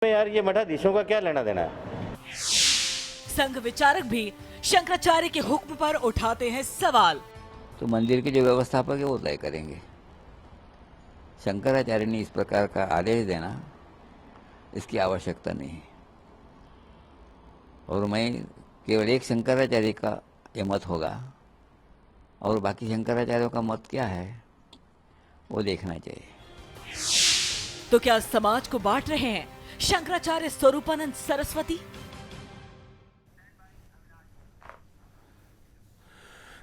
यार ये मठाधीशों का क्या लेना देना है। संघ विचारक भी शंकराचार्य के हुक्म पर उठाते हैं सवाल। तो मंदिर के जो व्यवस्थापक है वो तय करेंगे। शंकराचार्य ने इस प्रकार का आदेश देना इसकी आवश्यकता नहीं है, और मैं केवल एक शंकराचार्य का ये मत होगा और बाकी शंकराचार्यों का मत क्या है वो देखना चाहिए। तो क्या समाज को बांट रहे हैं शंकराचार्य स्वरूपानंद सरस्वती?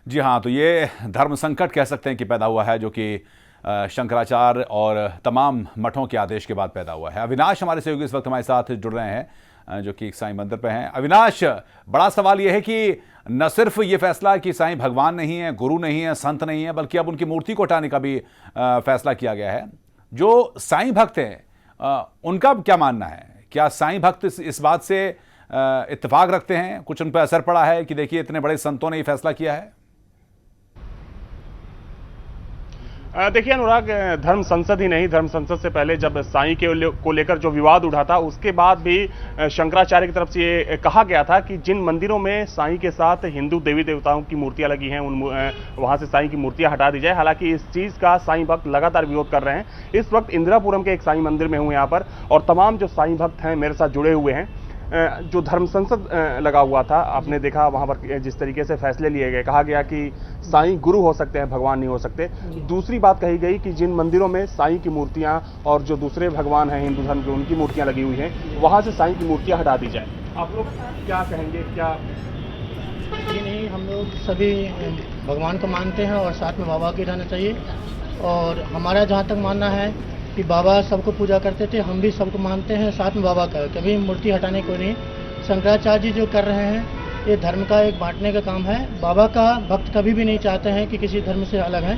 जी हाँ, तो ये धर्म संकट कह सकते हैं कि पैदा हुआ है, जो कि शंकराचार्य और तमाम मठों के आदेश के बाद पैदा हुआ है। अविनाश हमारे सहयोगी इस वक्त हमारे साथ जुड़ रहे हैं, जो कि साईं मंदिर पे हैं। अविनाश, बड़ा सवाल यह है कि न सिर्फ ये फैसला कि साईं भगवान नहीं है, गुरु नहीं है, संत नहीं है, बल्कि अब उनकी मूर्ति को हटाने का भी फैसला किया गया है। जो साईं भक्त हैं उनका क्या मानना है? क्या साईं भक्त इस बात से इत्तेफाक रखते हैं? कुछ उन पर असर पड़ा है कि देखिए इतने बड़े संतों ने ये फैसला किया है? देखिए अनुराग, धर्म संसद ही नहीं, धर्म संसद से पहले जब साईं को लेकर जो विवाद उठा था उसके बाद भी शंकराचार्य की तरफ से ये कहा गया था कि जिन मंदिरों में साईं के साथ हिंदू देवी देवताओं की मूर्तियां लगी हैं वहां से साईं की मूर्तियां हटा दी जाए। हालांकि इस चीज का साईं भक्त लगातार विरोध कर रहे हैं। इस वक्त इंदिरापुरम के एक साईं मंदिर में हूं यहाँ पर, और तमाम जो साईं भक्त हैं मेरे साथ जुड़े हुए हैं। जो धर्म संसद लगा हुआ था, आपने देखा वहां पर जिस तरीके से फैसले लिए गए, कहा गया कि साईं गुरु हो सकते हैं, भगवान नहीं हो सकते। दूसरी बात कही गई कि जिन मंदिरों में साईं की मूर्तियां और जो दूसरे भगवान हैं हिंदू धर्म के, उनकी मूर्तियां लगी हुई हैं, वहां से साईं की मूर्तियां हटा दी जाए। आप लोग क्या कहेंगे? क्या जी नहीं, हम लोग सभी भगवान को मानते हैं और साथ में बाबा के रहना चाहिए। और हमारा जहाँ तक मानना है कि बाबा सबको पूजा करते थे, हम भी सबको मानते हैं, साथ में बाबा का, कभी मूर्ति हटाने को नहीं। शंकराचार्य जी जो कर रहे हैं ये धर्म का एक बांटने का काम है। बाबा का भक्त कभी भी नहीं चाहते हैं कि किसी धर्म से अलग है।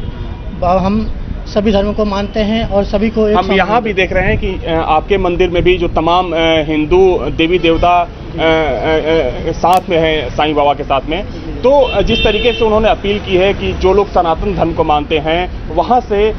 हम सभी धर्मों को मानते हैं और सभी को एक हम यहाँ भी देख रहे हैं कि आपके मंदिर में भी जो तमाम हिंदू देवी देवता साथ में हैं साईं बाबा के साथ में, तो जिस तरीके से उन्होंने अपील की है कि जो लोग सनातन धर्म को मानते हैं वहां से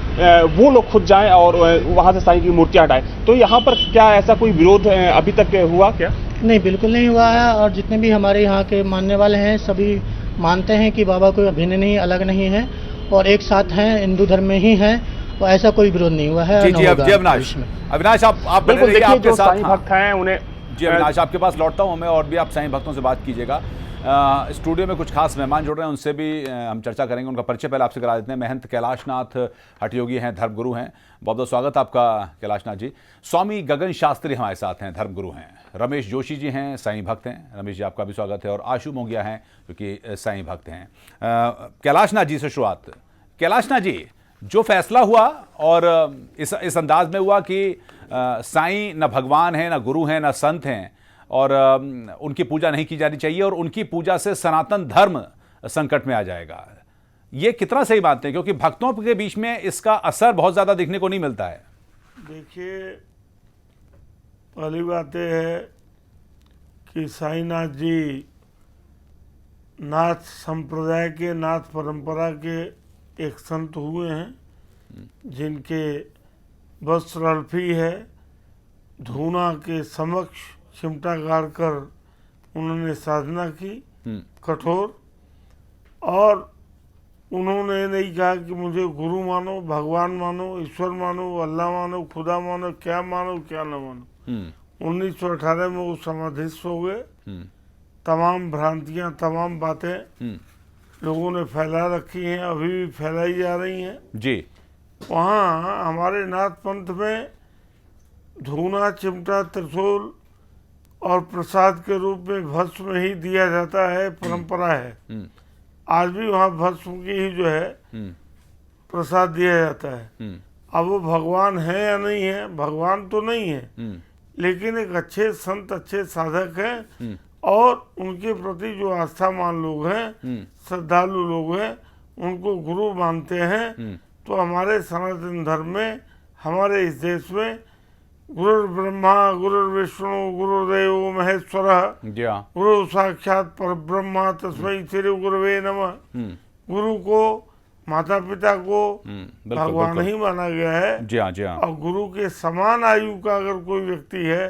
वो लोग खुद जाएं और वहां से साईं की मूर्तियां हटाएं, तो यहाँ पर क्या ऐसा कोई विरोध अभी तक हुआ क्या? नहीं, बिल्कुल नहीं हुआ है। और जितने भी हमारे यहाँ के मानने वाले हैं सभी मानते हैं कि बाबा कोई अभिन्न नहीं, अलग नहीं है और एक साथ हैं, हिंदू धर्म में ही हैं, और ऐसा कोई विरोध नहीं हुआ है। जी अविनाश, आप बिल्कुल देखिए, जो साईं भक्त हैं उन्हें जी अविनाश, आपके पास लौटता हूं मैं, और भी आप साईं भक्तों से बात कीजिएगा। स्टूडियो में कुछ खास मेहमान जुड़ रहे हैं, उनसे भी हम चर्चा करेंगे। उनका परिचय पहले आपसे करा देते हैं। महंत कैलाशनाथ हठयोगी हैं, धर्मगुरु हैं। बहुत बहुत स्वागत आपका कैलाशनाथ जी। स्वामी गगन शास्त्री हमारे साथ हैं, धर्मगुरु हैं। रमेश जोशी जी हैं, साईं भक्त हैं। रमेश जी, आपका भी स्वागत है। और आशु मोंगिया हैं, जो कि साईं भक्त हैं। कैलाशनाथ जी से शुरुआत। कैलाशनाथ जी, जो फैसला हुआ और इस अंदाज में हुआ कि साईं न भगवान है, न गुरु हैं, न संत हैं, और उनकी पूजा नहीं की जानी चाहिए, और उनकी पूजा से सनातन धर्म संकट में आ जाएगा, ये कितना सही मानते हैं? क्योंकि भक्तों के बीच में इसका असर बहुत ज्यादा देखने को नहीं मिलता है। देखिए, पहली बात यह है कि साईनाथ जी नाथ संप्रदाय के, नाथ परंपरा के एक संत हुए हैं, जिनके वस्त्र अल्फी है। धूना के समक्ष चिमटा गाड़ कर उन्होंने साधना की कठोर, और उन्होंने नहीं कहा कि मुझे गुरु मानो, भगवान मानो, ईश्वर मानो, अल्लाह मानो, खुदा मानो, क्या मानो क्या न मानो। 1918 में वो समाधिस्थ हो गए। तमाम भ्रांतियां, तमाम बातें लोगों ने फैला रखी हैं, अभी भी फैलाई जा रही हैं जी। वहाँ हमारे नाथ पंथ में धूना, चिमटा, त्रिशूल और प्रसाद के रूप में भस्म ही दिया जाता है, परंपरा है। आज भी वहाँ भस्म की ही जो है प्रसाद दिया जाता है। अब वो भगवान है या नहीं है? भगवान तो नहीं है, लेकिन एक अच्छे संत, अच्छे साधक हैं, और उनके प्रति जो आस्थावान लोग हैं, श्रद्धालु लोग हैं, उनको गुरु मानते हैं। तो हमारे सनातन धर्म में, हमारे इस देश में गुरु ब्रह्मा, गुरु विष्णु, गुरुदेव महेश्वर, गुरु साक्षात पर ब्रह्मा, तस्मै श्री गुरुवे नमः। गुरु को, माता पिता को भगवान ही माना गया है। जी हाँ। और गुरु के समान आयु का अगर कोई व्यक्ति है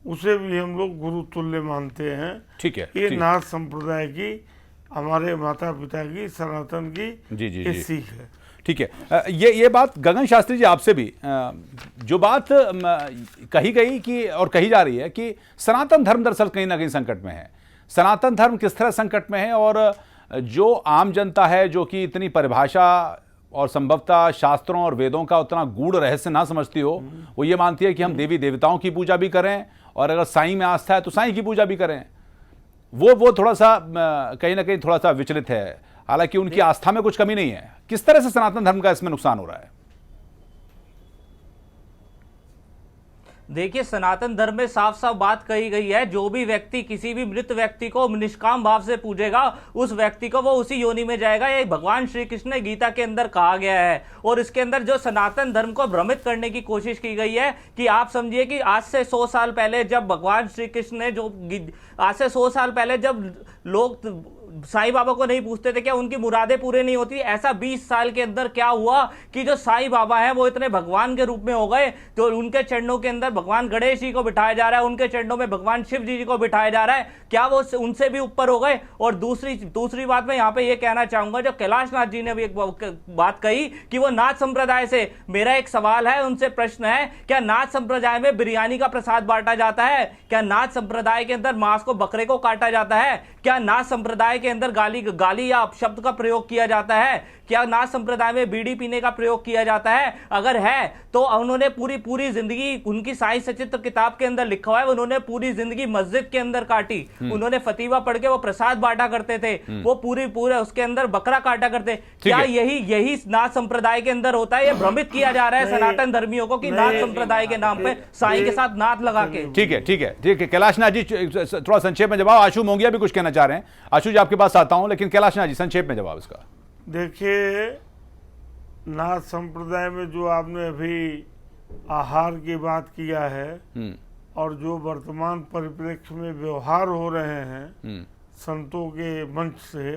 उसे भी हम लोग गुरु तुल्य मानते हैं। ठीक है, ये ठीक। नाथ संप्रदाय की, हमारे माता पिता की, सनातन की जी, जी, ये जी। सीख है। ठीक है, ये बात गगन शास्त्री जी आपसे भी जो बात कही गई कि और कही जा रही है कि सनातन धर्म दरअसल कहीं ना कहीं संकट में है। सनातन धर्म किस तरह संकट में है, और जो आम जनता है जो कि इतनी परिभाषा और संभवतः शास्त्रों और वेदों का उतना गूढ़ रहस्य ना समझती हो, वो ये मानती है कि हम देवी देवताओं की पूजा भी करें और अगर साईं में आस्था है तो साईं की पूजा भी करें। वो थोड़ा सा कहीं ना कहीं थोड़ा सा विचलित है, हालांकि उनकी आस्था में कुछ कमी नहीं है। किस तरह से सनातन धर्म का इसमें नुकसान हो रहा है? देखिए, सनातन धर्म में साफ साफ बात कही गई है, जो भी व्यक्ति किसी भी मृत व्यक्ति को निष्काम भाव से पूजेगा उस व्यक्ति को वो उसी योनि में जाएगा। ये भगवान श्री कृष्ण ने गीता के अंदर कहा गया है। और इसके अंदर जो सनातन धर्म को भ्रमित करने की कोशिश की गई है कि आप समझिए कि आज से 100 साल पहले जब भगवान श्री कृष्ण ने आज से 100 साल पहले जब लोग साईं बाबा को नहीं पूछते थे, क्या उनकी मुरादें पूरे नहीं होती? ऐसा 20 साल के अंदर क्या हुआ कि जो साईं बाबा हैं वो इतने भगवान के रूप में हो गए, तो उनके चरणों के अंदर भगवान गणेश जी को बिठाया जा रहा है, उनके चरणों में भगवान शिव जी को बिठाया जा रहा है। क्या वो उनसे भी ऊपर हो गए? और दूसरी बात मैं यहाँ पे ये कहना चाहूंगा, जो कैलाश नाथ जी ने भी एक बात कही कि वो नाथ संप्रदाय से, मेरा एक सवाल है, उनसे प्रश्न है, क्या नाथ संप्रदाय में बिरयानी का प्रसाद बांटा जाता है? क्या नाथ संप्रदाय के अंदर मांस को, बकरे को काटा जाता है? क्या नाथ संप्रदाय के अंदर गाली या अपशब्द का प्रयोग किया जाता है? क्या नाथ संप्रदाय में बीड़ी पीने का प्रयोग किया जाता है? अगर है तो उन्होंने पूरी जिंदगी, उनकी साईं सचित्र किताब के अंदर लिखा हुआ है, उन्होंने पूरी जिंदगी मस्जिद के अंदर काटी। उन्होंने फतीवा पढ़ के वो प्रसाद बांटा करते थे, वो पूरे उसके अंदर बकरा काटा करते। क्या यही नाथ संप्रदाय के अंदर होता है? ये भ्रमित किया जा रहा है सनातन धर्मियों को कि नाथ संप्रदाय के नाम पे साईं के साथ नाथ लगा के। ठीक है, कैलाश नाथ जी थोड़ा संक्षेप में जवाब। आशु मोंगिया भी कुछ कहना चाह रहे हैं। आशु जी आपके पास आता हूं, लेकिन कैलाश नाथ जी संक्षेप में जवाब इसका। देखिए, नाथ संप्रदाय में जो आपने अभी आहार की बात किया है और जो वर्तमान परिप्रेक्ष्य में व्यवहार हो रहे हैं संतों के मंच से,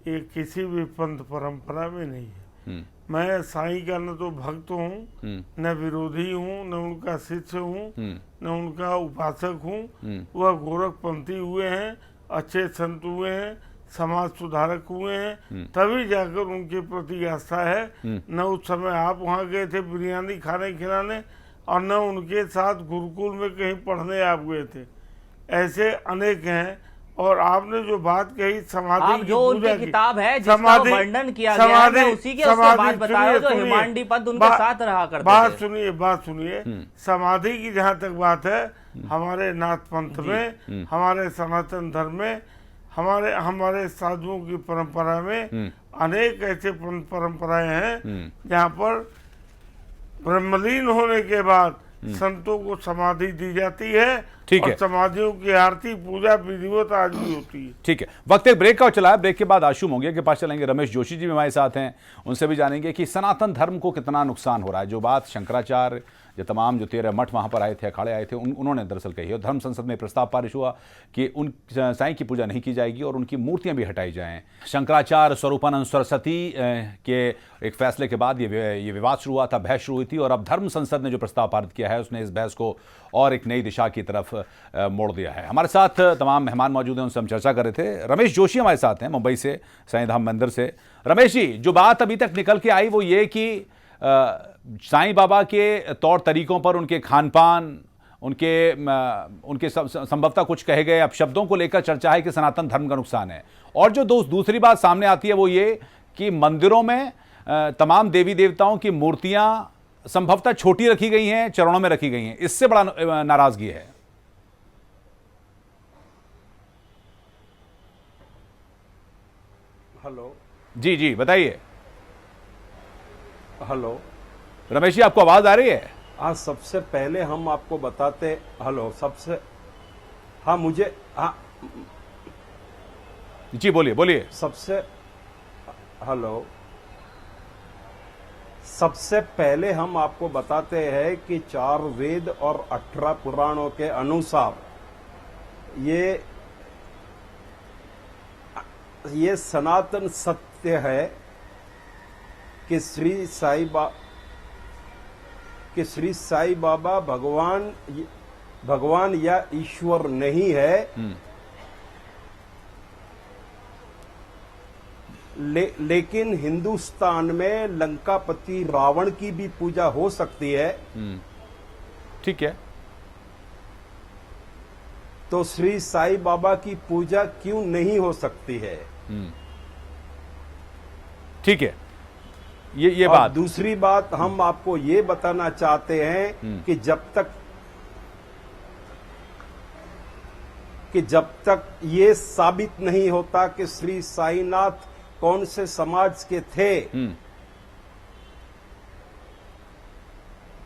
ये किसी भी पंथ परंपरा में नहीं है। मैं साईं का न तो भक्त हूँ, न विरोधी हूँ, न उनका शिष्य हूँ, न उनका उपासक हूँ। वह गोरखपंथी हुए हैं, अच्छे संत हुए हैं, समाज सुधारक हुए हैं, तभी जाकर उनके प्रति आस्था है। न उस समय आप वहाँ गए थे बिरयानी खाने खिलाने, और न उनके साथ गुरुकुल में कहीं पढ़ने आप गए थे। ऐसे अनेक हैं। और आपने जो बात कही समाधि जो उनकी किताब है जिसका वर्णन किया गया है, मैं उसी के उससे बात बता रहा हूं, जो हिमांडी पंत उनके साथ रहा करते थे। बात सुनिए। समाधि की जहाँ तक बात है, हमारे नाथ पंथ में, हमारे सनातन धर्म में, हमारे साधुओं की परंपरा में अनेक ऐसे परंपराएं हैं जहाँ पर ब्रह्मलीन होने के बाद संतों को समाधि दी जाती है। ठीक और है, समाधियों की आरती पूजा विधिवत आज भी होती है। ठीक है, वक्त एक ब्रेक का चला है। ब्रेक के बाद आशु मोंगिया के पास चलेंगे। रमेश जोशी जी भी हमारे साथ हैं, उनसे भी जानेंगे कि सनातन धर्म को कितना नुकसान हो रहा है। जो बात शंकराचार्य, जो तमाम जो 13 मठ वहाँ पर आए थे, अखाड़े आए थे, उन्होंने दरअसल कही। और धर्म संसद में प्रस्ताव पारित हुआ कि उन साईं की पूजा नहीं की जाएगी और उनकी मूर्तियां भी हटाई जाएं। शंकराचार्य स्वरूपानंद सरस्वती के एक फैसले के बाद ये विवाद शुरू हुआ था, बहस शुरू हुई थी, और अब धर्म संसद ने जो प्रस्ताव पारित किया है उसने इस बहस को और एक नई दिशा की तरफ मोड़ दिया है। हमारे साथ तमाम मेहमान मौजूद हैं, उनसे हम चर्चा कर रहे थे। रमेश जोशी हमारे साथ हैं मुंबई से, साईं धाम मंदिर से। रमेश जी, जो बात अभी तक निकल के आई वो ये कि साईं बाबा के तौर तरीकों पर, उनके खान पान, उनके संभवतः कुछ कहे गए अपशब्दों को लेकर चर्चा है कि सनातन धर्म का नुकसान है। और जो दूसरी बात सामने आती है वो ये कि मंदिरों में तमाम देवी देवताओं की मूर्तियां संभवतः छोटी रखी गई हैं, चरणों में रखी गई हैं। इससे बड़ा नाराजगी है। हेलो जी बताइए। हेलो रमेश जी, आपको आवाज आ रही है? हाँ, सबसे पहले हम आपको बताते, हेलो, सबसे, हाँ मुझे, हाँ जी बोलिए। हेलो, सबसे पहले हम आपको बताते हैं कि 4 वेद और 18 पुराणों के अनुसार ये सनातन सत्य है कि श्री साईं बाबा भगवान भगवान या ईश्वर नहीं है, लेकिन हिंदुस्तान में लंकापति रावण की भी पूजा हो सकती है। ठीक है, तो श्री साईं बाबा की पूजा क्यों नहीं हो सकती है? ठीक है, ये और बात। दूसरी बात हम आपको ये बताना चाहते हैं कि जब तक ये साबित नहीं होता कि श्री साईनाथ कौन से समाज के थे,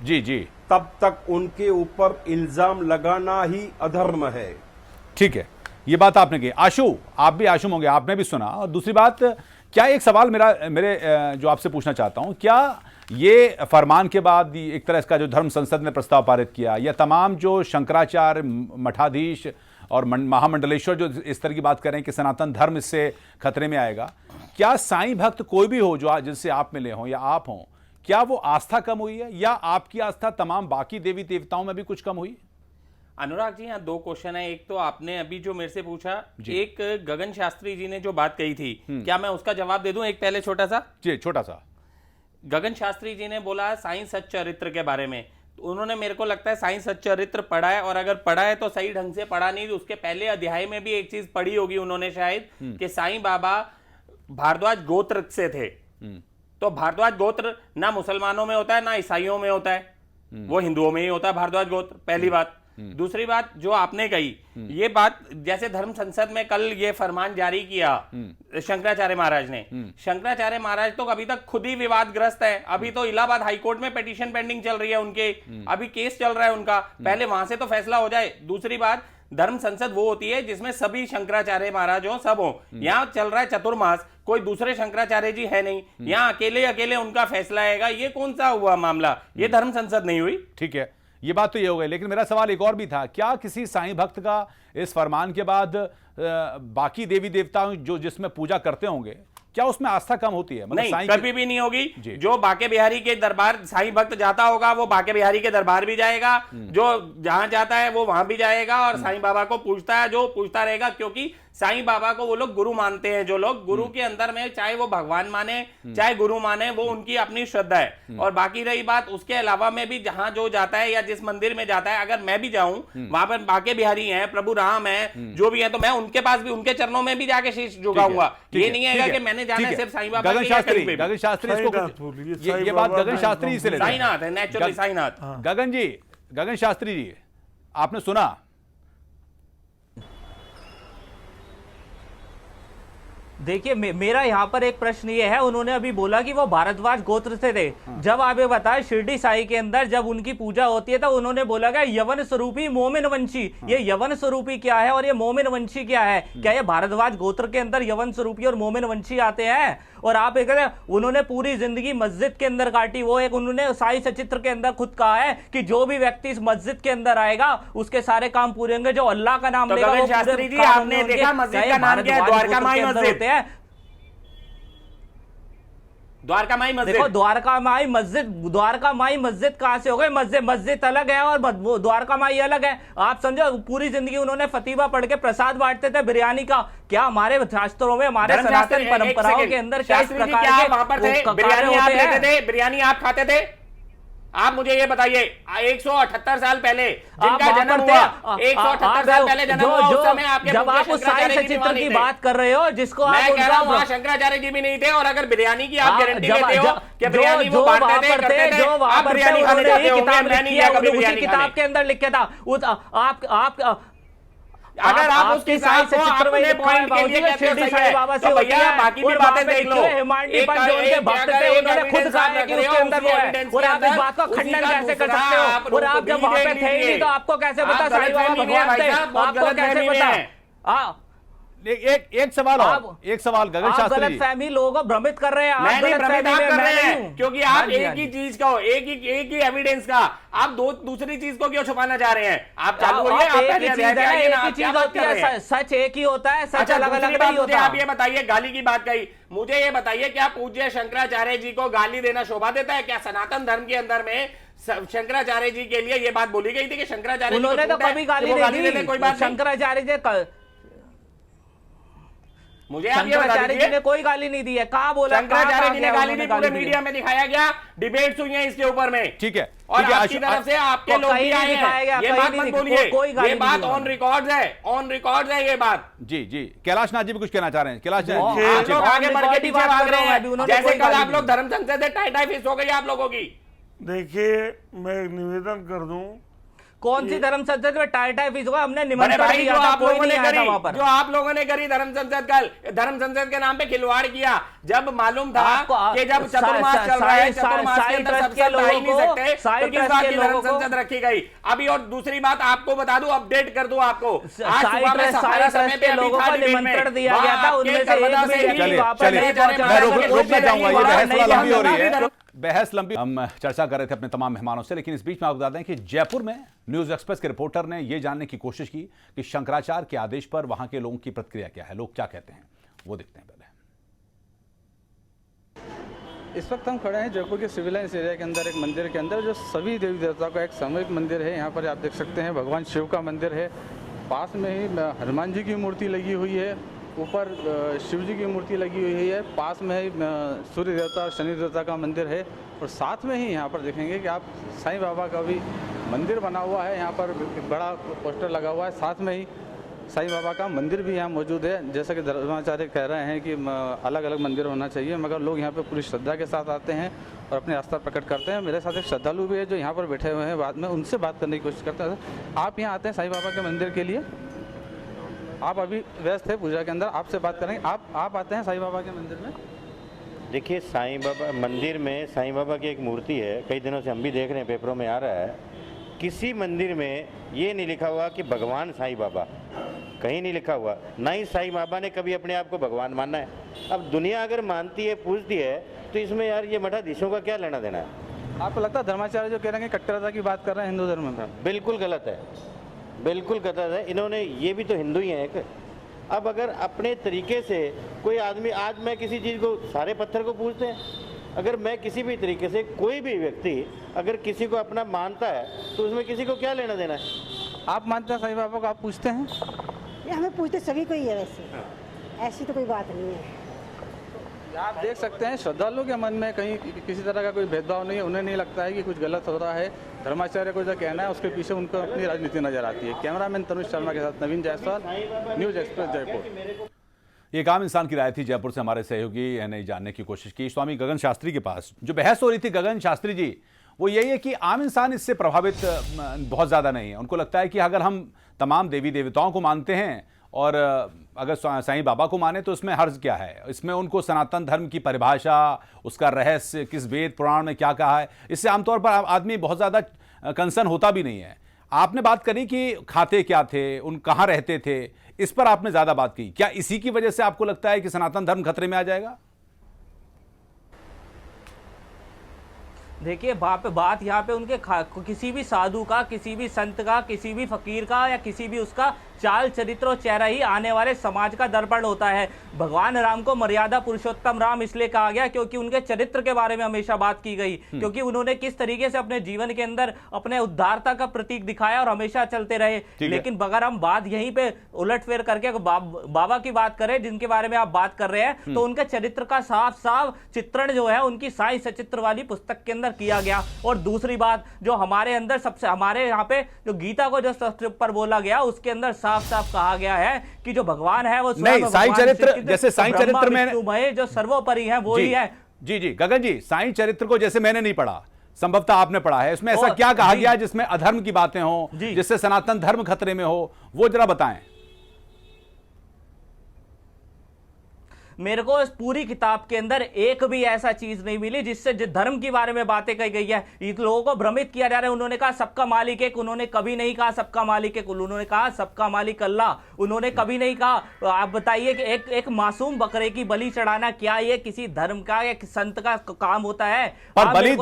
जी, तब तक उनके ऊपर इल्जाम लगाना ही अधर्म है। ठीक है, ये बात आपने की। आशु, आप भी आशु होंगे, आपने भी सुना। और दूसरी बात, क्या एक सवाल मेरे जो आपसे पूछना चाहता हूं, क्या ये फरमान के बाद एक तरह इसका जो धर्म संसद ने प्रस्ताव पारित किया, या तमाम जो शंकराचार्य, मठाधीश और महामंडलेश्वर जो इस तरह की बात कर रहे हैं कि सनातन धर्म इससे खतरे में आएगा, क्या साईं भक्त कोई भी हो जो जिनसे आप मिले हों या आप हों, क्या वो आस्था कम हुई है, या आपकी आस्था तमाम बाकी देवी देवताओं में भी कुछ कम हुई? अनुराग जी, यहाँ दो क्वेश्चन है। एक तो आपने अभी जो मेरे से पूछा, एक गगन शास्त्री जी ने जो बात कही थी, क्या मैं उसका जवाब दे दूं? एक पहले छोटा सा जी, छोटा सा। गगन शास्त्री जी ने बोला साईं सच्चरित्र के बारे में। उन्होंने, मेरे को लगता है, साईं सच्चरित्र पढ़ा है, और अगर पढ़ा है तो सही ढंग से पढ़ा नहीं। उसके पहले अध्याय में भी एक चीज पढ़ी होगी उन्होंने शायद, कि साईं बाबा भारद्वाज गोत्र से थे। तो भारद्वाज गोत्र ना मुसलमानों में होता है ना ईसाइयों में होता है, वो हिंदुओं में ही होता है भारद्वाज गोत्र, पहली बात। दूसरी बात जो आपने कही, ये बात, जैसे धर्म संसद में कल ये फरमान जारी किया शंकराचार्य महाराज ने, शंकराचार्य महाराज तो अभी तक खुद ही विवादग्रस्त है। अभी तो इलाहाबाद हाईकोर्ट में पिटीशन पेंडिंग चल रही है उनके, अभी केस चल रहा है उनका, पहले वहां से तो फैसला हो जाए। दूसरी बात, धर्म संसद वो होती है जिसमें सभी शंकराचार्य महाराज हो, सब हो। यहाँ चल रहा है चतुर्मास, कोई दूसरे शंकराचार्य जी है नहीं, यहाँ अकेले उनका फैसला आएगा। ये कौन सा हुआ मामला? ये धर्म संसद नहीं हुई। ठीक है, ये बात तो ये हो गई, लेकिन मेरा सवाल एक और भी था। क्या किसी साईं भक्त का इस फरमान के बाद बाकी देवी देवताओं जो जिसमें पूजा करते होंगे, क्या उसमें आस्था कम होती है? नहीं, कभी भी नहीं होगी। जो बाके बिहारी के दरबार साईं भक्त जाता होगा, वो बाके बिहारी के दरबार भी जाएगा, जो जहां जाता है वो वहां भी जाएगा, और साईं बाबा को पूछता है, जो पूछता रहेगा, क्योंकि साईं बाबा को वो लोग गुरु मानते हैं। जो लोग गुरु के अंदर में, चाहे वो भगवान माने चाहे गुरु माने, वो उनकी अपनी श्रद्धा है। और बाकी रही बात, उसके अलावा में भी जहां जो जाता है या जिस मंदिर में जाता है, अगर मैं भी जाऊं, वहां पर बाके बिहारी हैं, प्रभु राम है, जो भी है, तो मैं उनके पास भी, उनके चरणों में भी जाके शीश झुकाऊंगा। ये नहीं है कि मैंने जाना है सिर्फ साईं बाबा। गगन शास्त्री इसको, ये बात गगन शास्त्री से लेते हैं। साईनाथ है, नेचुरली साईनाथ। गगन शास्त्री जी, आपने सुना? देखिए, मेरा यहाँ पर एक प्रश्न ये है, उन्होंने अभी बोला कि वो भारद्वाज गोत्र से थे। जब आप ये बताएं, शिरडी साई के अंदर जब उनकी पूजा होती है तो उन्होंने बोला कि यवन स्वरूपी मोमिन वंशी। ये यवन स्वरूपी क्या है और ये मोमिन वंशी क्या है? क्या ये भारद्वाज गोत्र के अंदर यवन स्वरूपी और मोमिन वंशी आते हैं? और आप एक, उन्होंने पूरी जिंदगी मस्जिद के अंदर काटी। वो एक, उन्होंने साई सचित्र के अंदर खुद कहा है कि जो भी व्यक्ति इस मस्जिद के अंदर आएगा उसके सारे काम पूरे होंगे, जो अल्लाह का नाम लेगा। गगन शास्त्री जी, आपने देखा मस्जिद का नाम क्या है? द्वारका माई मस्जिद। द्वारका माई मस्जिद, देखो द्वारका माई मस्जिद कहां से हो गए? मस्जिद अलग है और द्वारका माई अलग है। आप समझो, पूरी जिंदगी उन्होंने फतीवा पढ़ के प्रसाद बांटते थे बिरयानी का। क्या हमारे शास्त्रों में, हमारे सनातन परंपराओं के अंदर क्या इस प्रकार के वहां पर थे? बिरयानी आप लेते थे? बिरयानी आप खाते थे? आप मुझे ये बताइए, 178 साल पहले जिनका जन्म हुआ, 178 साल पहले जन्म हुआ, उस समय आपके जब आप उस साई सचित्र की बात कर रहे हो, जिसको मैं कह रहा हूं वहां शंकराचार्य जी भी नहीं थे। और अगर बिरयानी की आप गारंटी लेते हो कि बिरयानी वो बांटते थे, करते थे, आप बिरयानी खाने जाते हो, मैं नहीं गया कभी बिरयानी खाने। किताब के अंदर लिखा था आप अगर आप उसके साथ को अपने पॉइंट के लिए कहते हो सही है, तो भैया बाकी भी बातें देख लो। एक भक्त थे, उन्होंने खुद कहा है कि उसके अंदर वो है, और आप इस बात का खंडन कैसे कर सकते हो? और आप जब वहां पे थे ही नहीं, तो आपको कैसे पता साईं बाबा भगवान थे? आपको कैसे पता? एक सवाल गगन शास्त्री, गलतफहमी लोगों को भ्रमित कर रहे हैं। मैं नहीं भ्रमित आप कर रहे हैं, क्योंकि आप एक ही चीज का, एक ही एविडेंस का, आप दूसरी चीज को क्यों छुपाना चाह रहे हैं? आप चालू होइए, आप पहले अध्याय ना, आप क्या बात कर रहे हैं? सच एक ही होता है, सच अलग अलग नहीं होता। आप ये बताइए, गाली की बात कही, मुझे ये बताइए, क्या पूज्य शंकराचार्य जी को गाली देना शोभा देता है? क्या सनातन धर्म के अंदर में शंकराचार्य जी के लिए ये बात बोली गई थी कि शंकराचार्य जी को उन्होंने तो छूट है, कभी कि गाली वो नहीं देने दी। कोई बात नहीं। शंकराचार्य जी मुझे आप ये बता शंकराचार्य जी दीजिए, ने कोई गाली नहीं दी है। कहाँ बोला? शंकराचार्य जी ने कहाँ गाली उन्होंने दी, पूरे दी है? मीडिया में दिखाया गया, डिबेट्स हुई हैं इसके ऊपर में। ठीक है, और ठीक है, आपकी तरफ से आपके लोग कहीं भी नहीं आए दिखाया हैं, गया, ये कहीं बात नहीं मत दिखाया, बोलिए, कोई गाली ये नहीं बात दी ऑन रिकॉर्ड है, ऑन रिकॉर्ड है ये बात। जी जी, कैलाश नाथ जी भी कुछ कहना चाह रहे हैं। कैलाश जी, आप लोग आगे बढ़ के पीछे भाग रहे हैं, उन्होंने जैसे कोई कल गाली आप नहीं लोग धर्म संसद से टाई फिस हो गई आप लोगों की। देखिए, मैं एक निवेदन कर दूं, कौन सी धर्म संसद में टाई फीस हुआ? हमने बड़े निमंत्रण भाई दिया जो था, आप कोई लोगों नहीं ने आया था करी, वहां पर। जो आप लोगों ने करी धर्म संसद कल, धर्म संसद के नाम पे खिलवाड़ किया, जब मालूम था कि जब चतुर्मास चल रहा है, चतुर्मास के अंदर सब संत आ ही नहीं सकते, तो किस बात की धर्म संसद रखी गई। अभी और दूसरी बात आपको बता दूं, अपडेट कर दूं आपको, आज सुबह में सहारा समय पे अभी था निमंत्रण दिया गया था, उनमें से एक भी वहां पर नहीं पहुंचा। मैं रोकना चाहूंगा, ये बहस थोड़ा लंबी हो रही है, है। बहस लंबी। हम चर्चा कर रहे थे अपने तमाम मेहमानों से, लेकिन इस बीच में आपको बता दें कि जयपुर में न्यूज एक्सप्रेस के रिपोर्टर ने यह जानने की कोशिश की कि शंकराचार्य के आदेश पर वहां के लोगों की प्रतिक्रिया क्या है, लोग क्या कहते हैं, वो देखते हैं पहले। इस वक्त हम खड़े हैं जयपुर के सिविल लाइन्स एरिया के अंदर, एक मंदिर के अंदर जो सभी देवी देवताओं का एक सामूहिक मंदिर है। यहाँ पर आप देख सकते हैं भगवान शिव का मंदिर है, पास में ही हनुमान जी की मूर्ति लगी हुई है, ऊपर शिव जी की मूर्ति लगी हुई है, पास में ही सूर्य देवता और शनि देवता का मंदिर है, और साथ में ही यहाँ पर देखेंगे कि आप साईं बाबा का भी मंदिर बना हुआ है। यहाँ पर एक बड़ा पोस्टर लगा हुआ है, साथ में ही साईं बाबा का मंदिर भी यहाँ मौजूद है। जैसा कि धर्माचार्य कह रहे हैं कि अलग अलग मंदिर होना चाहिए, मगर लोग यहाँ पे पूरी श्रद्धा के साथ आते हैं और अपनी आस्था प्रकट करते हैं। मेरे साथ एक श्रद्धालु भी है जो यहाँ पर बैठे हुए हैं, बाद में उनसे बात करने की कोशिश करते हैं। आप यहाँ आते हैं साईं बाबा के मंदिर के लिए, आप अभी व्यस्त है पूजा के अंदर, आपसे बात करेंगे। आप आते हैं साईं बाबा के मंदिर में? देखिए, साईं बाबा मंदिर में साईं बाबा की एक मूर्ति है, कई दिनों से हम भी देख रहे हैं, पेपरों में आ रहा है। किसी मंदिर में ये नहीं लिखा हुआ कि भगवान साईं बाबा, कहीं नहीं लिखा हुआ, ना ही साईं बाबा ने कभी अपने आप को भगवान माना है। अब दुनिया अगर मानती है, पूछती है, तो इसमें यार ये मठाधीशों का क्या लेना देना है? आपको लगता है धर्माचार्य जो कह रहे हैं कि कट्टरता की बात कर रहे हैं हिंदू धर्म में? बिल्कुल गलत है, बिल्कुल गलत है। इन्होंने, ये भी तो हिंदू ही हैं एक। अब अगर अपने तरीके से कोई आदमी, आज मैं किसी चीज़ को, सारे पत्थर को पूजते हैं, अगर मैं किसी भी तरीके से, कोई भी व्यक्ति अगर किसी को अपना मानता है, तो उसमें किसी को क्या लेना देना है? आप मानते हैं साईं बाबा को? आप पूछते हैं? हमें पूछते सभी को ही है, वैसे ऐसी तो कोई बात नहीं है। आप देख सकते हैं श्रद्धालुओं के मन में कहीं किसी तरह का कोई भेदभाव नहीं है, उन्हें नहीं लगता है कि कुछ गलत हो रहा है। धर्माचार्य को जो कहना है उसके पीछे उनको अपनी राजनीति नजर आती है। कैमरामैन तनुष शर्मा के साथ नवीन जायसवाल, न्यूज एक्सप्रेस जयपुर। एक आम इंसान की राय थी। जयपुर से हमारे सहयोगी ने जानने की कोशिश की स्वामी गगन शास्त्री के पास। जो बहस हो रही थी गगन शास्त्री जी, वो यही है कि आम इंसान इससे प्रभावित बहुत ज़्यादा नहीं है। उनको लगता है कि अगर हम तमाम देवी देवताओं को मानते हैं और अगर साईं बाबा को माने तो इसमें हर्ज क्या है? इसमें उनको सनातन धर्म की परिभाषा, उसका रहस्य, किस वेद पुराण में क्या कहा है, इससे आमतौर पर आदमी बहुत ज़्यादा कंसर्न होता भी नहीं है। आपने बात करी कि खाते क्या थे, उन कहाँ रहते थे, इस पर आपने ज़्यादा बात की। क्या इसी की वजह से आपको लगता है कि सनातन धर्म खतरे में आ जाएगा? देखिए बात यहाँ पे उनके किसी भी साधु का, किसी भी संत का, किसी भी फकीर का या किसी भी उसका चाल चरित्र और चेहरा ही आने वाले समाज का दर्पण होता है। भगवान राम को मर्यादा पुरुषोत्तम राम इसलिए कहा गया क्योंकि उनके चरित्र के बारे में हमेशा बात की गई, क्योंकि उन्होंने किस तरीके से अपने जीवन के अंदर अपने उद्धारता का प्रतीक दिखाया और हमेशा चलते रहे। लेकिन अगर हम बात यहीं पे उलटफेर करके बाबा की बात करें जिनके बारे में आप बात कर रहे हैं, तो उनके चरित्र का साफ साफ चित्रण जो है उनकी साईं सचित्र वाली पुस्तक के अंदर किया गया। और दूसरी बात, जो हमारे अंदर सबसे, हमारे यहाँ पे जो गीता को जो शस्त्र पर बोला गया उसके अंदर साफ साफ कहा गया है कि जो भगवान है वो नहीं, साईं चरित्र, जैसे साईं चरित्र में जो सर्वोपरि है वो ही है। जी जी गगन जी, साईं चरित्र को जैसे मैंने नहीं पढ़ा, संभवतः आपने पढ़ा है, इसमें ऐसा क्या कहा गया जिसमें अधर्म की बातें हो, जिससे सनातन धर्म खतरे में हो, वो जरा बताएं। मेरे को इस पूरी किताब के अंदर एक भी ऐसा चीज नहीं मिली जिससे धर्म के बारे में बातें कही गई है। इन लोगों को भ्रमित किया जा रहा है। उन्होंने कहा सबका मालिक एक, उन्होंने कभी नहीं कहा सबका मालिक एक, उन्होंने कहा सबका मालिक अल्लाह, उन्होंने कभी नहीं कहा। आप बताइए कि एक मासूम बकरे की बलि चढ़ाना क्या ये किसी धर्म का या संत का काम होता है? पर बलि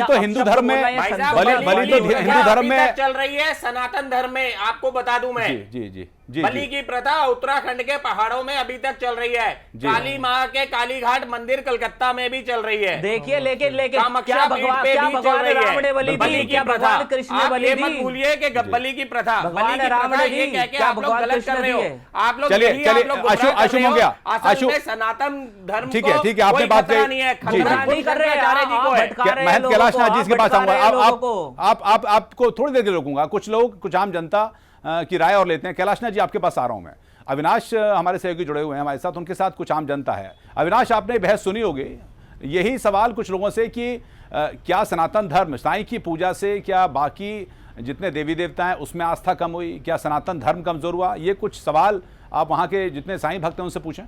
तो हिंदू धर्म में, बलि तो हिंदू धर्म में चल रही है, सनातन धर्म में। आपको बता दूं मैं, जी जी बलि की प्रथा उत्तराखंड के पहाड़ों में अभी तक चल रही है। काली माँ के कालीघाट मंदिर कलकत्ता में भी चल रही है। देखिए लेकिन कामाख्या पीठ पे भी चल रही है बलि की प्रथा। आप ये मत भूलिए कि बलि की प्रथा, बलि की प्रथा ये कह के आप लोग गलत कर रहे हो। आप लोग आशु हो गया, असल में सनातन धर्म ठीक है, ठीक है, आपने बात नहीं है, शंकराचार्य जी को है। महंत कैलाश नाथ जी इसके पास आऊंगा। आपको थोड़ी देर के लिए रोकूंगा। कुछ लोग, कुछ आम जनता की राय और लेते हैं। कैलाश नाथ जी आपके पास आ रहा हूं मैं। अविनाश हमारे सहयोगी जुड़े हुए हैं हमारे साथ, उनके साथ कुछ आम जनता है। अविनाश, आपने बहस सुनी होगी, यही सवाल कुछ लोगों से कि क्या सनातन धर्म साईं की पूजा से, क्या बाकी जितने देवी देवता हैं उसमें आस्था कम हुई, क्या सनातन धर्म कमजोर हुआ? ये कुछ सवाल आप वहां के जितने साईं भक्त हैं उनसे पूछें।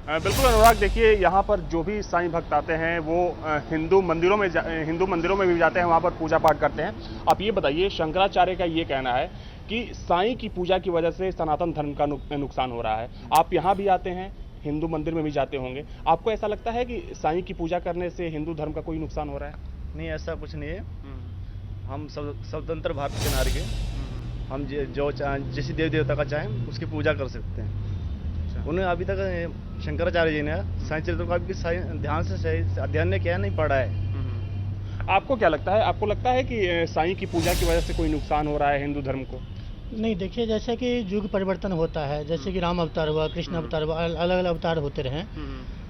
बिल्कुल अनुराग, देखिए यहाँ पर जो भी साईं भक्त आते हैं वो हिंदू मंदिरों में भी जाते हैं, वहाँ पर पूजा पाठ करते हैं। आप ये बताइए, शंकराचार्य का ये कहना है कि साईं की पूजा की वजह से सनातन धर्म का नुकसान हो रहा है। आप यहाँ भी आते हैं, हिंदू मंदिर में भी जाते होंगे, आपको ऐसा लगता है कि साईं की पूजा करने से हिंदू धर्म का कोई नुकसान हो रहा है? नहीं, ऐसा कुछ नहीं है। हम स्वतंत्र भारत के नागरिक हैं। हम जो जिस देवी देवता का चाहें उसकी पूजा कर सकते हैं। उन्हें अभी तक शंकराचार्य जी ने साईं चरित्र को अभी ध्यान से अध्ययन ने किया नहीं पढ़ा है। आपको क्या लगता है? आपको लगता है कि साईं की पूजा की वजह से कोई नुकसान हो रहा है हिंदू धर्म को? नहीं, देखिए जैसे कि युग परिवर्तन होता है, जैसे कि राम अवतार हुआ, कृष्ण अवतार हुआ, अलग अलग अवतार होते रहे,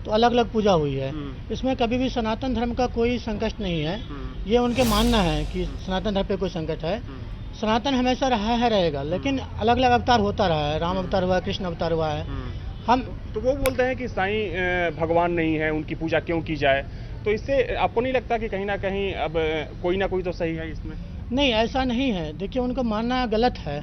तो अलग अलग पूजा हुई है। इसमें कभी भी सनातन धर्म का कोई संकट नहीं है। ये उनके मानना है कि सनातन धर्म पे कोई संकट है। सनातन हमेशा रहा है, रहेगा, लेकिन अलग अलग अवतार होता रहा है। राम अवतार हुआ, कृष्ण अवतार हुआ है। हम तो वो बोलते हैं कि साईं भगवान नहीं है, उनकी पूजा क्यों की जाए? तो इससे आपको नहीं लगता कि कहीं ना कहीं अब कोई ना कोई तो सही है इसमें? नहीं, ऐसा नहीं है। देखिए, उनको मानना गलत है।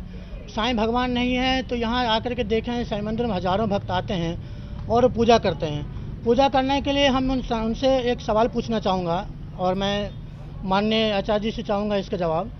साईं भगवान नहीं है तो यहाँ आकर के देखें, साईं मंदिर में हजारों भक्त आते हैं और पूजा करते हैं। पूजा करने के लिए हम उनसे एक सवाल पूछना चाहूँगा, और मैं माननीय आचार्य जी से चाहूँगा इसका जवाब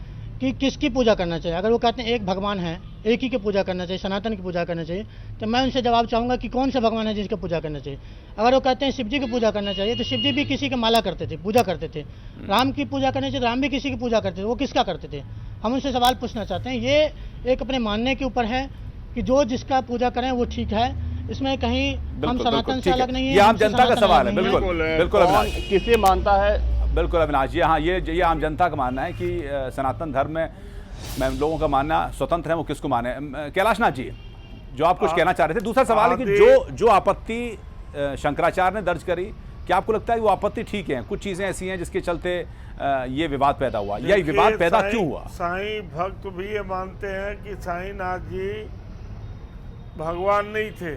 कि किसकी पूजा करना चाहिए। अगर वो कहते हैं एक भगवान है, एक ही की पूजा करना चाहिए, सनातन की पूजा करना चाहिए, तो मैं उनसे जवाब चाहूँगा कि कौन सा भगवान है जिसकी पूजा करना चाहिए। अगर वो कहते हैं शिव जी की पूजा करना चाहिए, तो शिव जी भी किसी की माला करते थे, पूजा करते थे। राम की पूजा करनी चाहिए, राम भी किसी की पूजा करते थे, वो किसका करते थे? हम उनसे सवाल पूछना चाहते हैं। ये एक अपने मानने के ऊपर है कि जो जिसका पूजा करें वो ठीक है। इसमें कहीं हम सनातन से अलग नहीं है। ये आम जनता का सवाल है। बिल्कुल बिल्कुल, किसे मानता है? बिल्कुल अविनाश जी, हाँ, ये आम जनता का मानना है कि सनातन धर्म में लोगों का मानना स्वतंत्र है, वो किसको माने। कैलाश नाथ जी, जो आप कुछ कहना चाह रहे थे, दूसरा सवाल है कि जो आपत्ति शंकराचार्य ने दर्ज करी, क्या आपको लगता है कि वो आपत्ति ठीक है? कुछ चीजें ऐसी हैं जिसके चलते ये विवाद पैदा हुआ, या ये विवाद पैदा क्यों हुआ? साईं भक्त भी ये मानते हैं कि साईं नाथ जी भगवान नहीं थे,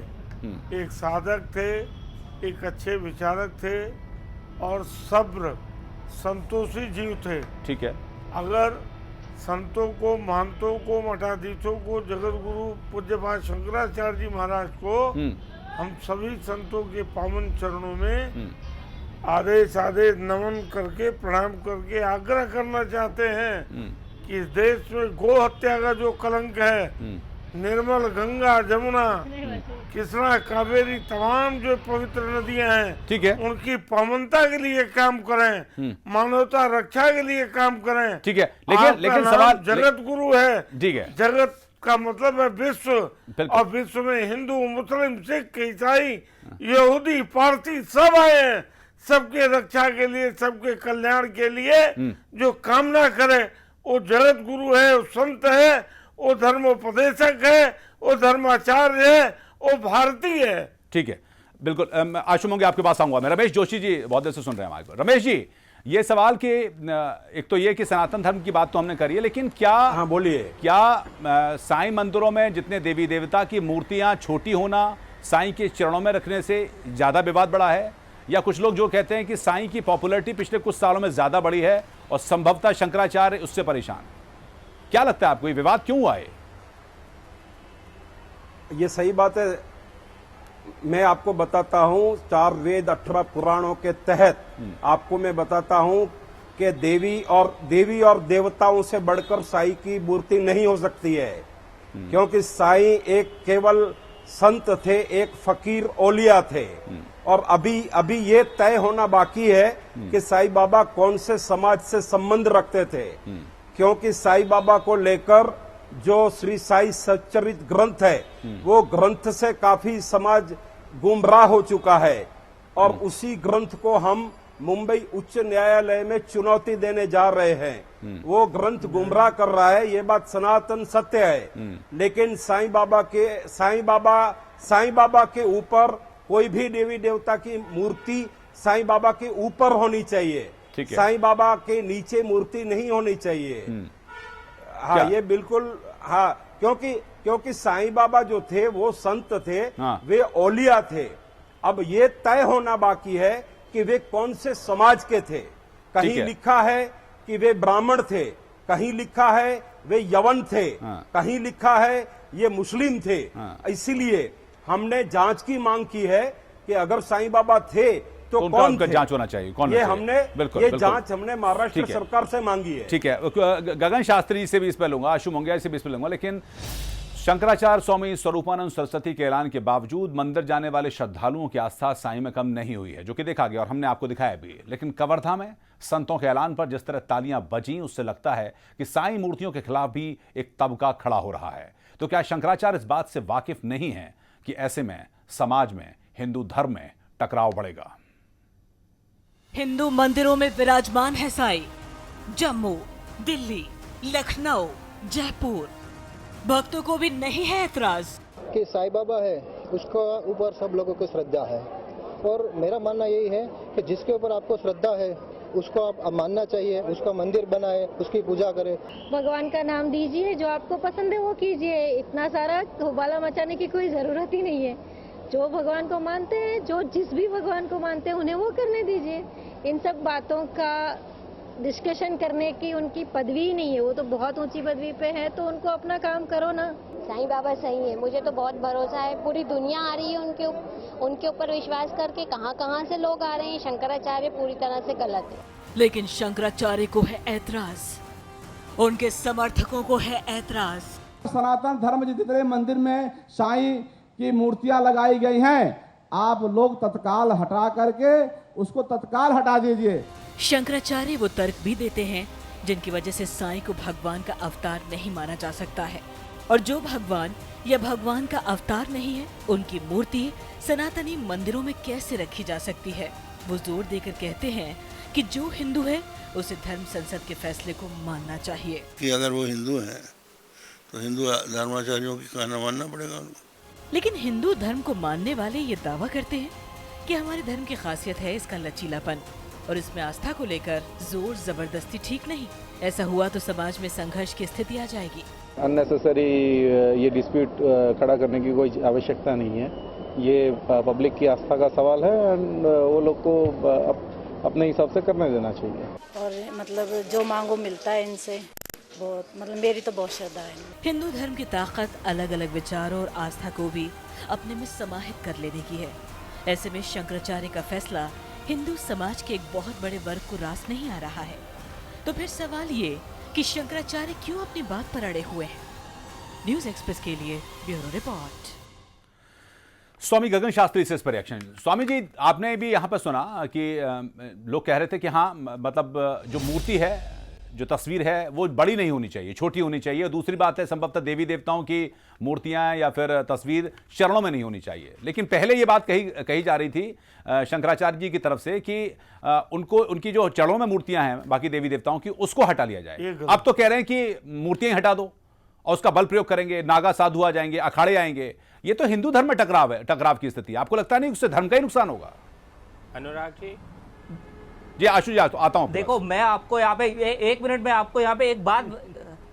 एक साधक थे, एक अच्छे विचारक थे और सब्र संतोषी जीव थे। ठीक है। अगर संतों को, महंतों को, मठाधीशों को, जगत गुरु पूज्यपाद शंकराचार्य जी महाराज को हम सभी संतों के पावन चरणों में आदेश नमन करके, प्रणाम करके आग्रह करना चाहते हैं कि इस देश में गो हत्या का जो कलंक है, निर्मल गंगा, जमुना, कृष्णा, कावेरी, तमाम जो पवित्र नदियां हैं, ठीक है, उनकी पावनता के लिए काम करें, मानवता रक्षा के लिए काम करें। ठीक है, लेकिन सवाल जगत गुरु है। ठीक है, जगत का मतलब है विश्व, और विश्व में हिंदू, मुस्लिम, सिख, ईसाई, यहूदी, पारसी सब आए हैं। सबके रक्षा के लिए, सबके कल्याण के लिए जो कामना करे, वो जगत गुरु है, वो संत है, वो धर्मोपदेशक है, वो धर्माचार्य है, वो भारतीय है। ठीक है, बिल्कुल। आशु मोंगे आपके पास आऊंगा मैं। रमेश जोशी जी बहुत देर से सुन रहे हैं हमारे को। रमेश जी, ये सवाल कि एक तो ये कि सनातन धर्म की बात तो हमने करी है, लेकिन क्या, हाँ बोलिए, क्या साईं मंदिरों में जितने देवी देवता की मूर्तियां छोटी होना साईं के चरणों में रखने से ज्यादा विवाद बढ़ा है, या कुछ लोग जो कहते हैं कि साईं की पॉपुलैरिटी पिछले कुछ सालों में ज्यादा बढ़ी है और संभवतः शंकराचार्य उससे परेशान? क्या लगता है आपको, ये विवाद क्यों हुआ है? ये सही बात है। मैं आपको बताता हूं, 4 वेद 18 पुराणों के तहत आपको मैं बताता हूं कि देवी और देवताओं से बढ़कर साईं की मूर्ति नहीं हो सकती है, क्योंकि साईं एक केवल संत थे, एक फकीर औलिया थे। और अभी ये तय होना बाकी है कि साईं बाबा कौन से समाज से संबंध रखते थे। क्योंकि साईं बाबा को लेकर जो श्री साई सच्चरित ग्रंथ है वो ग्रंथ से काफी समाज गुमराह हो चुका है और उसी ग्रंथ को हम मुंबई उच्च न्यायालय में चुनौती देने जा रहे हैं। वो ग्रंथ गुमराह कर रहा है, ये बात सनातन सत्य है। लेकिन साईं बाबा के ऊपर कोई भी देवी देवता की मूर्ति साईं बाबा के ऊपर होनी चाहिए, साईं बाबा के नीचे मूर्ति नहीं होनी चाहिए। हाँ, ये बिल्कुल, हाँ, क्योंकि साईं बाबा जो थे वो संत थे, वे औलिया थे। अब ये तय होना बाकी है कि वे कौन से समाज के थे। कहीं लिखा है कि वे ब्राह्मण थे, कहीं लिखा है वे यवन थे, कहीं लिखा है ये मुस्लिम थे। इसीलिए हमने जांच की मांग की है कि अगर साईं बाबा थे तो कौन थे? जांच होना चाहिए, कौन ये हमने बिल्कुल, ये जांच हमने महाराष्ट्र सरकार से मांगी है। ठीक है, गगन शास्त्री से भी इस पर लूंगा, आशु मंगिया से भी इस पर लूंगा, लेकिन शंकराचार्य स्वामी स्वरूपानंद सरस्वती के ऐलान के बावजूद मंदिर जाने वाले श्रद्धालुओं की आस्था साईं में कम नहीं हुई है, जो कि देखा गया और हमने आपको दिखाया भी। लेकिन कवर्धा में संतों के ऐलान पर जिस तरह तालियां बजी, उससे लगता है कि साईं मूर्तियों के खिलाफ भी एक तबका खड़ा हो रहा है। तो क्या शंकराचार्य इस बात से वाकिफ नहीं है कि ऐसे में समाज में हिंदू धर्म में टकराव बढ़ेगा? हिंदू मंदिरों में विराजमान है साईं। जम्मू, दिल्ली, लखनऊ, जयपुर, भक्तों को भी नहीं है एतराज कि साईं बाबा है उसको ऊपर सब लोगों को श्रद्धा है, और मेरा मानना यही है कि जिसके ऊपर आपको श्रद्धा है उसको आप मानना चाहिए, उसका मंदिर बनाए, उसकी पूजा करें, भगवान का नाम दीजिए, जो आपको पसंद है वो कीजिए। इतना सारा होबाला मचाने की कोई जरूरत ही नहीं है। जो भगवान को मानते हैं, जो जिस भी भगवान को मानते हैं, उन्हें वो करने दीजिए। इन सब बातों का डिस्कशन करने की उनकी पदवी ही नहीं है। वो तो बहुत ऊंची पदवी पे है, तो उनको अपना काम करो ना। साईं बाबा सही है, मुझे तो बहुत भरोसा है। पूरी दुनिया आ रही है उनके ऊपर विश्वास करके। कहां से लोग आ रहे हैं। शंकराचार्य पूरी तरह से गलत है। लेकिन शंकराचार्य को है ऐतराज, उनके समर्थकों को है ऐतराज। सनातन धर्म जितने मंदिर में साईं की मूर्तियां लगाई गई हैं, आप लोग तत्काल हटा करके उसको तत्काल हटा दीजिए। शंकराचार्य वो तर्क भी देते हैं जिनकी वजह से साईं को भगवान का अवतार नहीं माना जा सकता है, और जो भगवान या भगवान का अवतार नहीं है, उनकी मूर्ति सनातनी मंदिरों में कैसे रखी जा सकती है। वो जोर देकर कहते हैं कि जो हिंदू है उसे धर्म संसद के फैसले को मानना चाहिए। कि अगर वो हिंदू है तो हिंदू धर्माचार्यों की कहना मानना पड़ेगा उनको। लेकिन हिंदू धर्म को मानने वाले ये दावा करते हैं कि हमारे धर्म की खासियत है इसका लचीलापन, और इसमें आस्था को लेकर जोर जबरदस्ती ठीक नहीं। ऐसा हुआ तो समाज में संघर्ष की स्थिति आ जाएगी। अननेसेसरी ये डिस्प्यूट खड़ा करने की कोई आवश्यकता नहीं है। ये पब्लिक की आस्था का सवाल है, एंड वो लोग को अपने हिसाब से करने देना चाहिए। और मतलब जो मांगो मिलता है इनसे, बहुत मतलब मेरी तो बहुत श्रद्धा है। हिंदू धर्म की ताकत अलग अलग विचारों और आस्था को भी अपने में समाहित कर लेने की है। ऐसे में शंकराचार्य का फैसला हिंदू समाज के एक बहुत बड़े वर्ग को रास नहीं आ रहा है। तो फिर सवाल ये कि शंकराचार्य क्यों अपनी बात पर अड़े हुए हैं। न्यूज़ एक्सप्रेस के लिए ब्यूरो रिपोर्ट। स्वामी गगन शास्त्री से इस पर रिएक्शन। स्वामी जी, आपने भी यहाँ पर सुना कि लोग कह रहे थे कि हाँ, मतलब जो मूर्ति है, जो तस्वीर है, वो बड़ी नहीं होनी चाहिए, छोटी होनी चाहिए। दूसरी बात है, संभवतः देवी देवताओं की मूर्तियां या फिर तस्वीर चरणों में नहीं होनी चाहिए। लेकिन पहले ये बात कही जा रही थी शंकराचार्य जी की तरफ से कि उनकी जो चरणों में मूर्तियां हैं बाकी देवी देवताओं की, उसको हटा लिया जाए। अब तो कह रहे हैं कि मूर्तियां हटा दो और उसका बल प्रयोग करेंगे, नागा साधु आ जाएंगे, अखाड़े आएंगे। ये तो हिंदू धर्म में टकराव की स्थिति। आपको लगता नहीं उससे धर्म का ही नुकसान होगा? अनुराग जी, आशु जी आता हूं। देखो, मैं आपको यहाँ पे एक मिनट में आपको यहाँ पे एक बात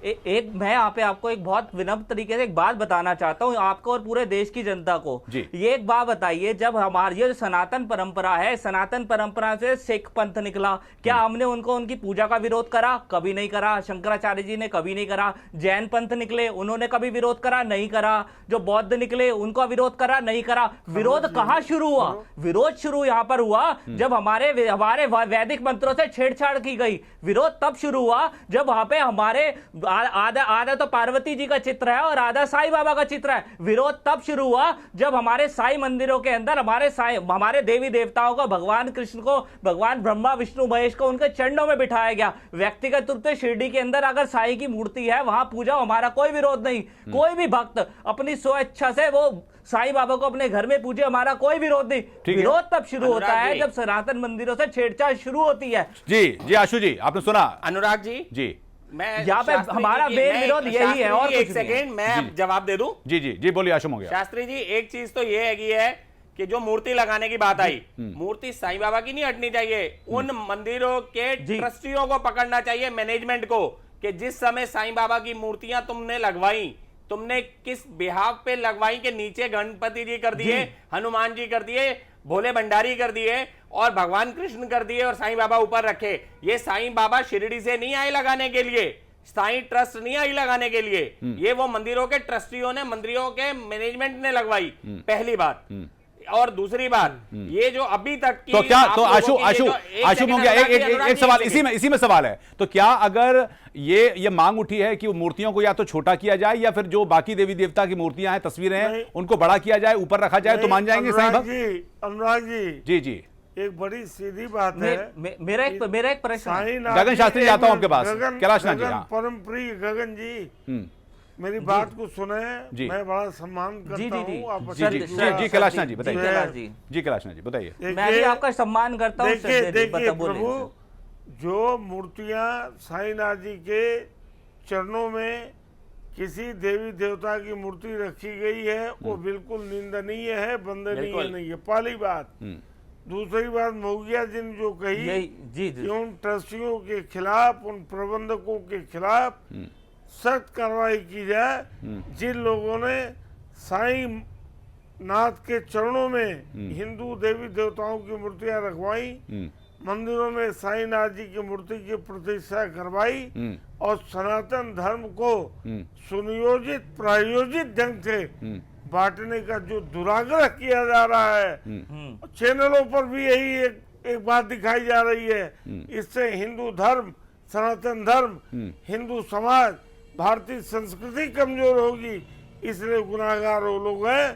मैं यहाँ पे आपको एक बहुत विनम्र तरीके से एक बात बताना चाहता हूँ, आपको और पूरे देश की जनता को। ये एक बात बताइए, जब हमारी ये सनातन परंपरा है, सनातन परंपरा से सिख पंथ निकला, क्या हमने उनकी पूजा का विरोध करा? कभी नहीं करा। शंकराचार्य जी ने कभी नहीं करा। जैन पंथ निकले, उन्होंने कभी विरोध करा? नहीं करा। जो बौद्ध निकले, उनका विरोध करा? नहीं करा। विरोध कहाँ शुरू हुआ? विरोध शुरू यहाँ पर हुआ जब हमारे वैदिक मंत्रों से छेड़छाड़ की गई। विरोध तब शुरू हुआ जब वहां पे हमारे आधा आधा तो पार्वती जी का चित्र है और आधा साईं बाबा का चित्र है। विरोध तब शुरू हुआ जब हमारे साईं मंदिरों के अंदर हमारे देवी देवताओं को, भगवान कृष्ण को, भगवान ब्रह्मा विष्णु महेश को उनके चरणों में बिठाया गया। व्यक्तिगत रूप से शिरडी के अंदर अगर साईं की मूर्ति है वहां पूजा, हमारा कोई विरोध नहीं। कोई भी भक्त अपनी स्वेच्छा से वो साईं बाबा को अपने घर में पूजे, हमारा कोई विरोध नहीं। विरोध तब शुरू होता है जब सनातन मंदिरों से छेड़छाड़ शुरू होती है। जी आशु जी, आपने सुना। अनुराग जी, जी मैं यहाँ पे हमारा मेन विरोध यही है। और एक सेकेंड मैं जवाब दे दूं। जी बोलिए आशु मोंगिया। शास्त्री जी, एक चीज तो ये है कि जो मूर्ति लगाने की बात आई, मूर्ति साईं बाबा की नहीं हटनी चाहिए। उन मंदिरों के ट्रस्टियों को पकड़ना चाहिए, मैनेजमेंट को, कि जिस समय साईं बाबा की मूर्तियां तुमने लगवाई, तुमने किस बिहाफ पे लगवाई कि नीचे गणपति जी कर दिए, हनुमान जी कर दिए, भोले भंडारी कर दिए और भगवान कृष्ण कर दिए और साईं बाबा ऊपर रखे। ये साईं बाबा शिरडी से नहीं आए लगाने के लिए, साईं ट्रस्ट नहीं आई लगाने के लिए, ये वो मंदिरों के ट्रस्टियों ने, मंदिरों के मैनेजमेंट ने लगवाई। पहली बात। और दूसरी बात, ये जो अभी तक की तो क्या, तो आशु मोंगिया, एक सवाल इसी में सवाल है। तो क्या अगर ये मांग उठी है कि मूर्तियों को या तो छोटा किया जाए या फिर जो बाकी देवी देवता की मूर्तियां हैं, तस्वीरें हैं, उनको बड़ा किया जाए, ऊपर रखा जाए, तो मान जाएंगे साईं भक्त? अनुराग जी जी एक बड़ी सीधी बात है। मेरा एक प्रश्न। गगन शास्त्री जाता हूं आपके पास। कैलाश नाथ जी, परम प्रिय गगन जी, मेरी बात को सुने। मैं बड़ा सम्मान करता हूँ। जी कैलाश नाथ जी बताइए। जी कैलाश नाथ जी बताइए। मैं भी आपका सम्मान करता हूँ। देखिए प्रभु, जो मूर्तियां साईंनाथ जी के चरणों में किसी देवी देवता की मूर्ति रखी गई है, वो बिल्कुल निंदनीय है, वंदनीय नहीं है। पहली बात। दूसरी बात, मोगिया जी ने जो कही, उन ट्रस्टियों के खिलाफ, उन प्रबंधकों के खिलाफ सख्त कार्रवाई की जाए जिन लोगों ने साईं नाथ के चरणों में हिंदू देवी देवताओं की मूर्तियां रखवाई, मंदिरों में साईं नाथ जी की मूर्ति की प्रतिष्ठा करवाई और सनातन धर्म को सुनियोजित प्रायोजित ढंग से बांटने का जो दुराग्रह किया जा रहा है, चैनलों पर भी यही एक बात दिखाई जा रही है। इससे हिंदू धर्म, सनातन धर्म, हिंदू समाज, भारतीय संस्कृति कमजोर होगी। इसलिए गुनाहगार वो लोग हैं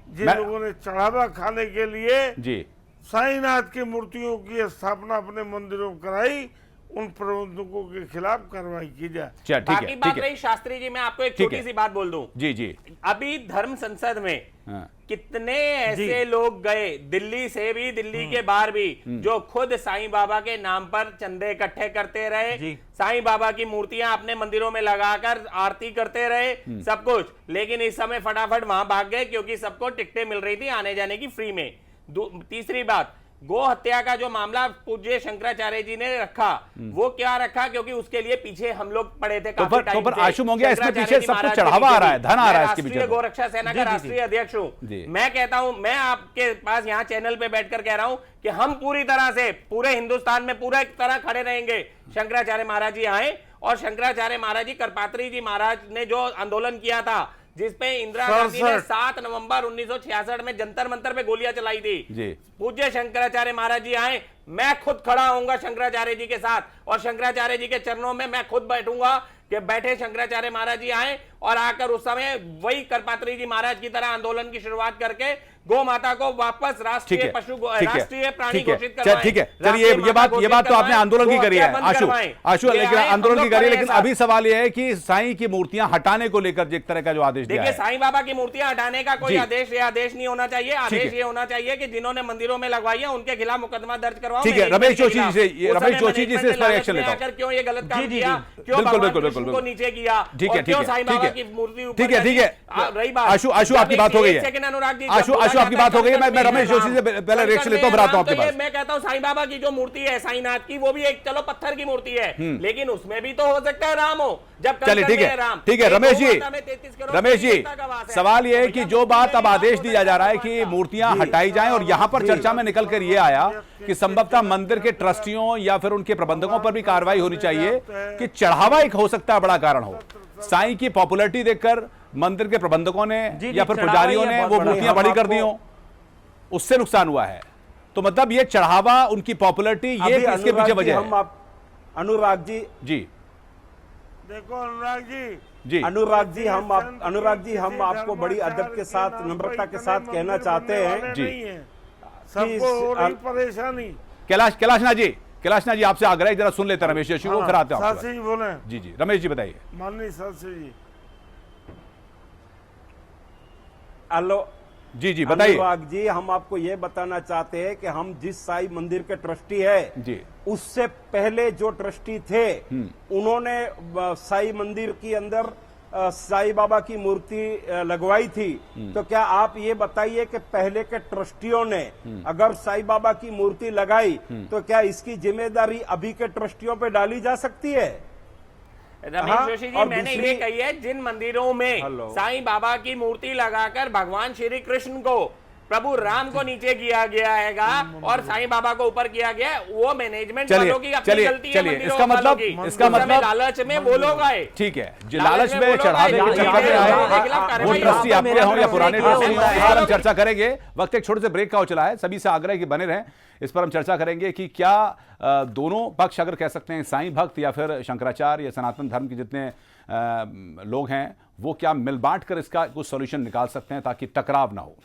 जिन लोगों ने चढ़ावा खाने के लिए साईंनाथ की मूर्तियों की स्थापना अपने मंदिरों में कराई। उन प्रबंधकों के खिलाफ कार्रवाई की जाए। बाकी बात रही शास्त्री जी, मैं आपको एक छोटी सी बात बोल दूं। जी अभी धर्म संसद में कितने ऐसे लोग गए, दिल्ली से भी, दिल्ली के बाहर भी, जो खुद साईं बाबा के नाम पर चंदे इकट्ठे करते रहे, साईं बाबा की मूर्तियां अपने मंदिरों में लगाकर आरती करते रहे, सब कुछ। लेकिन इस समय फटाफट वहां भाग गए क्योंकि सबको टिकटें मिल रही थी आने जाने की फ्री में। तीसरी बात, गो हत्या का जो मामला पूज्य शंकराचार्य जी ने रखा, वो क्या रखा, क्योंकि उसके लिए पीछे हम लोग पड़े थे काफी टाइम से। आशु मोंगिया, इसमें पीछे सब कुछ चढ़ावा आ रहा है, धन आ रहा है इसके पीछे। गोरक्षा सेना का राष्ट्रीय अध्यक्ष हूँ। मैं कहता हूँ, मैं आपके पास यहाँ चैनल पे बैठकर कह रहा हूँ कि हम पूरी तरह से पूरे हिंदुस्तान में पूरा एक तरह खड़े रहेंगे। शंकराचार्य महाराज जी आए और शंकराचार्य महाराज जी, करपात्री जी महाराज ने जो आंदोलन किया था, जिसपे इंदिरा गांधी ने 7 नवंबर 1966 में जंतर मंतर पे गोलियां चलाई थी, पूज्य शंकराचार्य महाराज जी आए, मैं खुद खड़ा होऊंगा शंकराचार्य जी के साथ और शंकराचार्य जी के चरणों में मैं खुद बैठूंगा कि बैठे शंकराचार्य महाराज जी आए और आकर उस समय वही करपात्री जी महाराज की तरह आंदोलन की शुरुआत करके गौ माता को वापस राष्ट्रीय पशु, राष्ट्रीय प्राणी घोषित करवाएं। ठीक है, चलिए ये बात तो आपने आंदोलन की करी है आशु, लेकिन आंदोलन की करी है, लेकिन अभी सवाल ये है कि साईं की मूर्तियां हटाने को लेकर एक तरह का जो आदेश दिया है। देखिए, साईं बाबा की मूर्तियां हटाने का कोई आदेश नहीं होना चाहिए। आदेश ये होना चाहिए कि जिन्होंने मंदिरों में लगवाई है उनके खिलाफ मुकदमा दर्ज करवाओ। ठीक है, रमेश जोशी जी से इस पर एक्शन लेता हूं। क्यों ये गलत काम किया, क्यों भगवान को नीचे किया, क्यों साईं बाबा की मूर्ति ऊपर। ठीक है, रही बात आशु आपकी बात हो गई है। अनुराग जी, आशु आपकी बात हो गई है। मैं रमेश जोशी से पहले रिएक्शन लेता हूं, फिर आता हूं आपके पास। मैं कहता हूं, साईं बाबा की जो मूर्ति है साईंनाथ की, वो भी एक चलो पत्थर की मूर्ति है, लेकिन उसमें भी तो हो सकता है राम हो। जब चलिए ठीक है रमेश जी, सवाल ये है कि जो बात अब आदेश दिया जा रहा है कि मूर्तियां हटाई जाएं, और यहां पर चर्चा में निकल कर ये आया कि संभवतः मंदिर के ट्रस्टियों या फिर उनके प्रबंधकों पर भी कार्रवाई होनी चाहिए कि चढ़ावा एक हो सकता है बड़ा कारण हो। साईं की पॉपुलैरिटी देखकर मंदिर के प्रबंधकों ने या फिर पुजारियों ने वो मूर्तियां बड़ी कर दी हो, उससे नुकसान हुआ है। तो मतलब ये चढ़ावा, उनकी पॉपुलैरिटी, ये इसके पीछे वजह है। अनुराग जी देखो अनुराग जी, अनुराग जी हम आपको बड़ी अदब के साथ, नम्रता के साथ कहना चाहते हैं जी, सबको हो रही परेशानी। कैलाशनाथ जी आपसे आग्रह है, जरा सुन लेते हैं रमेश जोशी को, फिर आते हैं शास्त्री जी बोले। जी रमेश जी बताइए। माननीय शास्त्री जी। हेलो जी बताइए। अनुराग जी, हम आपको ये बताना चाहते हैं कि हम जिस साई मंदिर के ट्रस्टी है जी, उससे पहले जो ट्रस्टी थे उन्होंने साई मंदिर के अंदर साई बाबा की मूर्ति लगवाई थी। तो क्या आप ये बताइए कि पहले के ट्रस्टियों ने अगर साई बाबा की मूर्ति लगाई तो क्या इसकी जिम्मेदारी अभी के ट्रस्टियों पे डाली जा सकती है? रमेश जोशी जी, मैंने ये कही है, जिन मंदिरों में साईं बाबा की मूर्ति लगाकर भगवान श्री कृष्ण को, प्रभु राम को नीचे किया गया हैगा और साईं बाबा को ऊपर किया गया, वो मैनेजमेंट वालों की अपनी गलती है। इसका मतलब लालच में वो लोग आए, ठीक है, जो लालच में चढ़ावे के चक्कर में आए, वो ट्रस्टी आपके हों या पुराने ट्रस्टी हों, इस पर हम चर्चा करेंगे। वक्त एक छोटे से ब्रेक का हो चला है, सभी से आग्रह कि बने रहें। इस पर हम चर्चा करेंगे कि क्या दोनों पक्ष, अगर कह सकते हैं साईं भक्त या फिर शंकराचार्य या सनातन धर्म के जितने लोग हैं, वो क्या मिल बांट कर इसका कुछ सॉल्यूशन निकाल सकते हैं ताकि टकराव ना हो।